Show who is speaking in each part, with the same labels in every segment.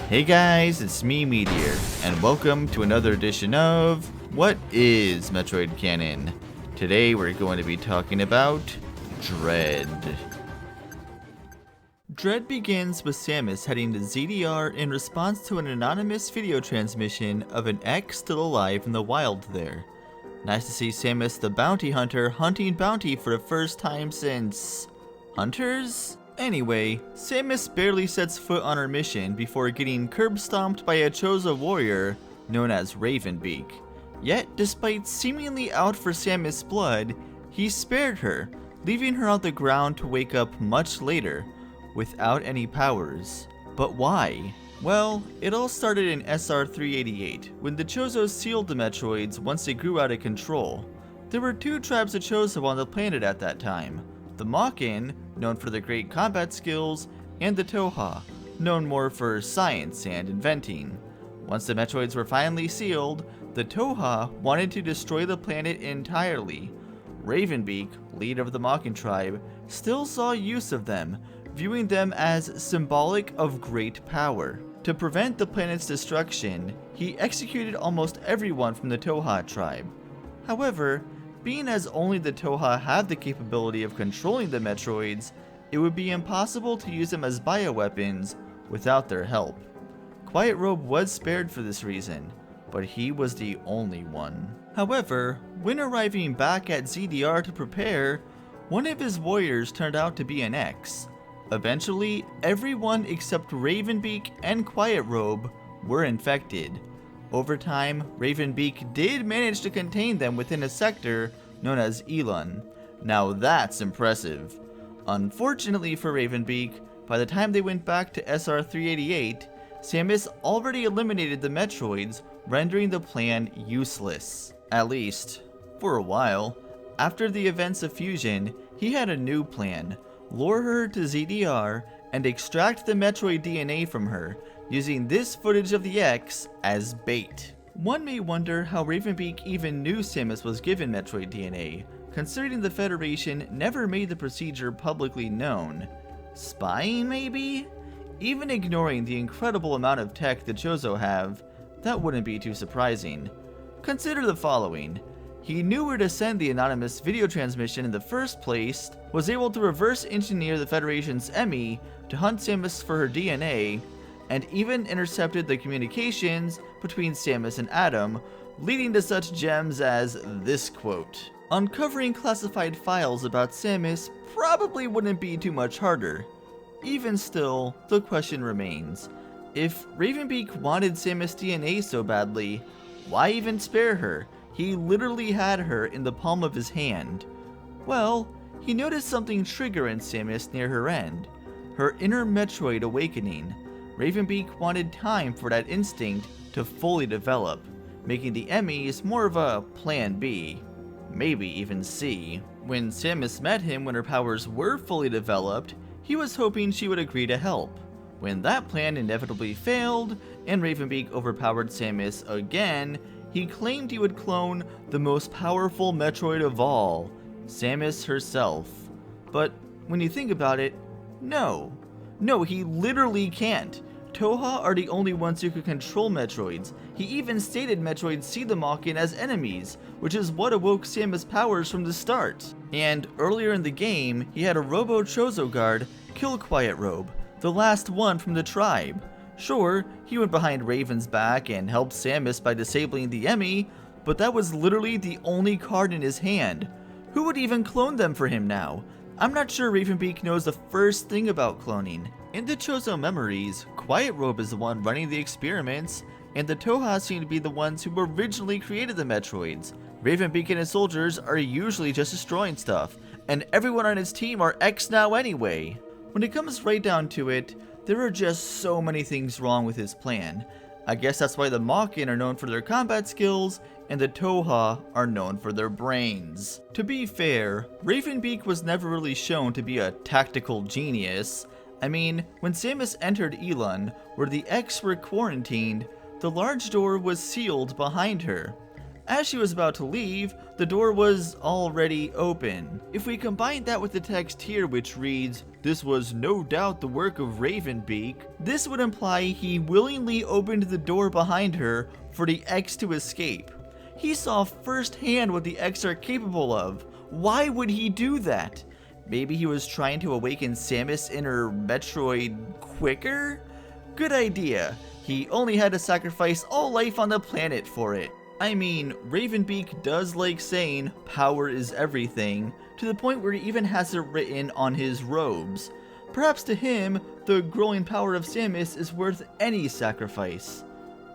Speaker 1: Hey guys, it's me, Meteor, and welcome to another edition of What is Metroid Canon? Today we're going to be talking about Dread. Dread begins with Samus heading to ZDR in response to an anonymous video transmission of an X still alive in the wild there. Nice to see Samus the bounty hunter hunting bounty for the first time since... Hunters? Anyway, Samus barely sets foot on her mission before getting curb stomped by a Chocobo warrior known as Ravenbeak. Yet, despite seemingly out for Samus' blood, he spared her, leaving her on the ground to wake up much later, without any powers. But why? Well, it all started in SR-388, when the Chocobo sealed the Metroids once they grew out of control. There were two tribes of Chocobo on the planet at that time. The Mockin, known for their great combat skills, and the Toha, known more for science and inventing. Once the Metroids were finally sealed, the Toha wanted to destroy the planet entirely. Ravenbeak, leader of the Mockin tribe, still saw use of them, viewing them as symbolic of great power. To prevent the planet's destruction, he executed almost everyone from the Toha tribe. However, being as only the Toha have the capability of controlling the Metroids, it would be impossible to use them as bioweapons without their help. Quiet Robe was spared for this reason, but he was the only one. However, when arriving back at ZDR to prepare, one of his warriors turned out to be an X. Eventually, everyone except Ravenbeak and Quiet Robe were infected. Over time, Ravenbeak did manage to contain them within a sector known as Elon. Now that's impressive. Unfortunately for Ravenbeak, by the time they went back to SR-388, Samus already eliminated the Metroids, rendering the plan useless. At least, for a while. After the events of Fusion, he had a new plan: lure her to ZDR and extract the Metroid DNA from her, using this footage of the X as bait. One may wonder how Ravenbeak even knew Samus was given Metroid DNA, considering the Federation never made the procedure publicly known. Spying, maybe? Even ignoring the incredible amount of tech the Chocobo have, that wouldn't be too surprising. Consider the following. He knew where to send the anonymous video transmission in the first place, was able to reverse engineer the Federation's Emmy to hunt Samus for her DNA, and even intercepted the communications between Samus and Adam, leading to such gems as this quote. Uncovering classified files about Samus probably wouldn't be too much harder. Even still, the question remains. If Ravenbeak wanted Samus' DNA so badly, why even spare her? He literally had her in the palm of his hand. Well, he noticed something trigger in Samus near her end. Her inner Metroid awakening. Ravenbeak wanted time for that instinct to fully develop, making the Emmys more of a plan B, maybe even C. When Samus met him when her powers were fully developed, he was hoping she would agree to help. When that plan inevitably failed, and Ravenbeak overpowered Samus again, he claimed he would clone the most powerful Metroid of all, Samus herself. But when you think about it, no, he literally can't. Toha are the only ones who could control Metroids. He even stated Metroids see the Mockin as enemies, which is what awoke Samus' powers from the start. And earlier in the game, he had a Robo Chocobo guard kill Quiet Robe, the last one from the tribe. Sure, he went behind Raven's back and helped Samus by disabling the Emmy, but that was literally the only card in his hand. Who would even clone them for him now? I'm not sure Ravenbeak knows the first thing about cloning. In the Chocobo memories, Quiet Robe is the one running the experiments, and the Toha seem to be the ones who originally created the Metroids. Ravenbeak and his soldiers are usually just destroying stuff, and everyone on his team are X now anyway. When it comes right down to it, there are just so many things wrong with his plan. I guess that's why the Mockin are known for their combat skills, and the Toha are known for their brains. To be fair, Ravenbeak was never really shown to be a tactical genius. I mean, when Samus entered Elon, where the X were quarantined, the large door was sealed behind her. As she was about to leave, the door was already open. If we combine that with the text here which reads, "This was no doubt the work of Ravenbeak," this would imply he willingly opened the door behind her for the X to escape. He saw firsthand what the X are capable of. Why would he do that? Maybe he was trying to awaken Samus' inner Metroid quicker? Good idea. He only had to sacrifice all life on the planet for it. I mean, Ravenbeak does like saying power is everything, to the point where he even has it written on his robes. Perhaps to him, the growing power of Samus is worth any sacrifice.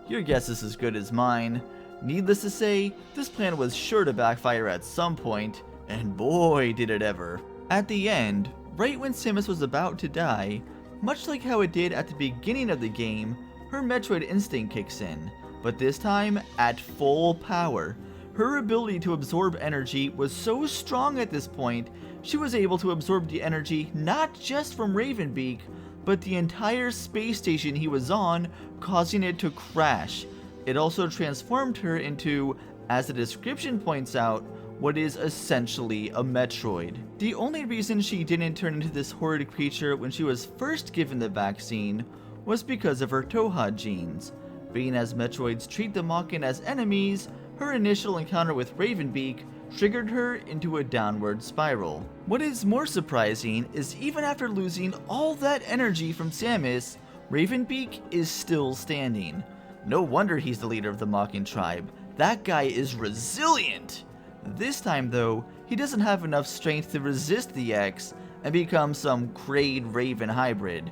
Speaker 1: Your guess is as good as mine. Needless to say, this plan was sure to backfire at some point, and boy did it ever. At the end, right when Samus was about to die, much like how it did at the beginning of the game, her Metroid instinct kicks in. But this time, at full power. Her ability to absorb energy was so strong at this point, she was able to absorb the energy not just from Ravenbeak, but the entire space station he was on, causing it to crash. It also transformed her into, as the description points out, what is essentially a Metroid. The only reason she didn't turn into this horrid creature when she was first given the vaccine was because of her Toha genes. Being as Metroids treat the Mockin as enemies, her initial encounter with Ravenbeak triggered her into a downward spiral. What is more surprising is even after losing all that energy from Samus, Ravenbeak is still standing. No wonder he's the leader of the Mockin tribe. That guy is resilient! This time though, he doesn't have enough strength to resist the X and become some Kraid Raven hybrid.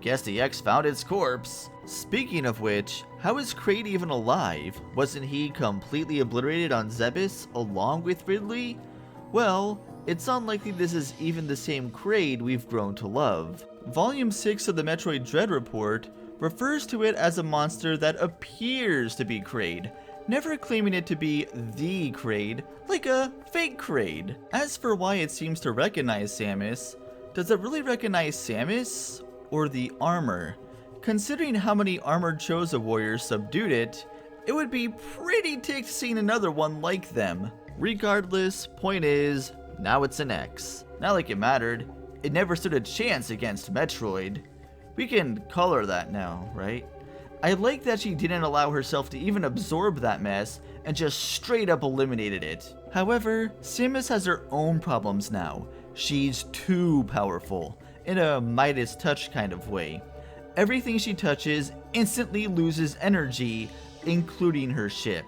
Speaker 1: Guess the X found its corpse. Speaking of which, how is Kraid even alive? Wasn't he completely obliterated on Zebes along with Ridley? Well, it's unlikely this is even the same Kraid we've grown to love. Volume 6 of the Metroid Dread Report refers to it as a monster that appears to be Kraid, never claiming it to be the Kraid, like a fake Kraid. As for why it seems to recognize Samus, does it really recognize Samus? Or the armor? Considering how many armored Chozo warriors subdued it, it would be pretty ticked seeing another one like them. Regardless, point is, now it's an X. Not like it mattered, it never stood a chance against Metroid. We can call her that now, right? I like that she didn't allow herself to even absorb that mess and just straight up eliminated it. However, Samus has her own problems now. She's too powerful, in a Midas touch kind of way. Everything she touches instantly loses energy, including her ship.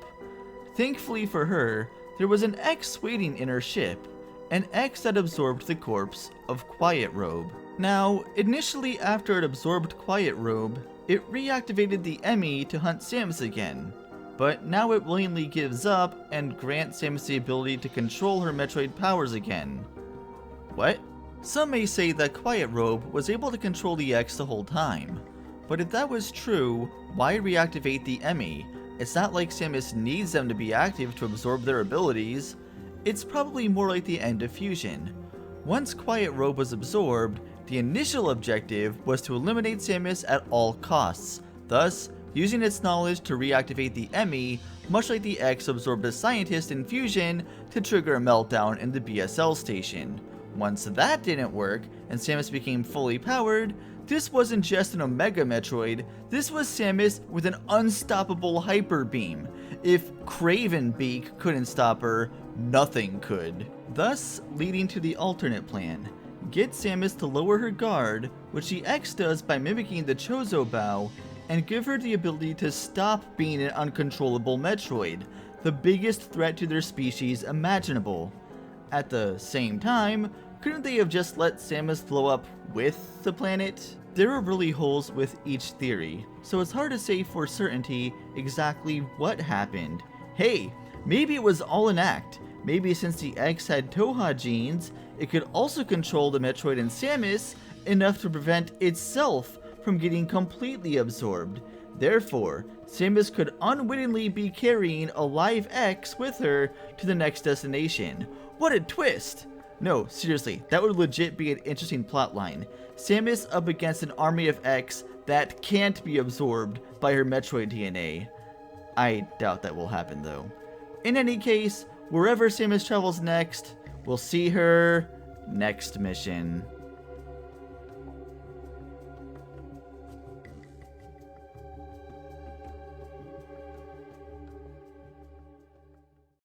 Speaker 1: Thankfully for her, there was an X waiting in her ship, an X that absorbed the corpse of Quiet Robe. Now, initially after it absorbed Quiet Robe, it reactivated the Emmy to hunt Samus again, but now it willingly gives up and grants Samus the ability to control her Metroid powers again. What? Some may say that Quiet Robe was able to control the X the whole time, but if that was true, why reactivate the Emmy? It's not like Samus needs them to be active to absorb their abilities. It's probably more like the end of Fusion. Once Quiet Robe was absorbed, the initial objective was to eliminate Samus at all costs, thus using its knowledge to reactivate the Emmy, much like the X absorbed a scientist in Fusion to trigger a meltdown in the BSL station. Once that didn't work, and Samus became fully powered, this wasn't just an Omega Metroid, this was Samus with an unstoppable Hyper Beam. If Cravenbeak couldn't stop her, nothing could. Thus, leading to the alternate plan. Get Samus to lower her guard, which the X does by mimicking the Chozo Bow, and give her the ability to stop being an uncontrollable Metroid, the biggest threat to their species imaginable. At the same time, couldn't they have just let Samus blow up with the planet? There are really holes with each theory, so it's hard to say for certainty exactly what happened. Hey, maybe it was all an act. Maybe since the X had Toha genes, it could also control the Metroid and Samus enough to prevent itself from getting completely absorbed. Therefore, Samus could unwittingly be carrying a live X with her to the next destination. What a twist! No, seriously, that would legit be an interesting plotline. Samus up against an army of X that can't be absorbed by her Metroid DNA. I doubt that will happen though. In any case, wherever Samus travels next, we'll see her next mission.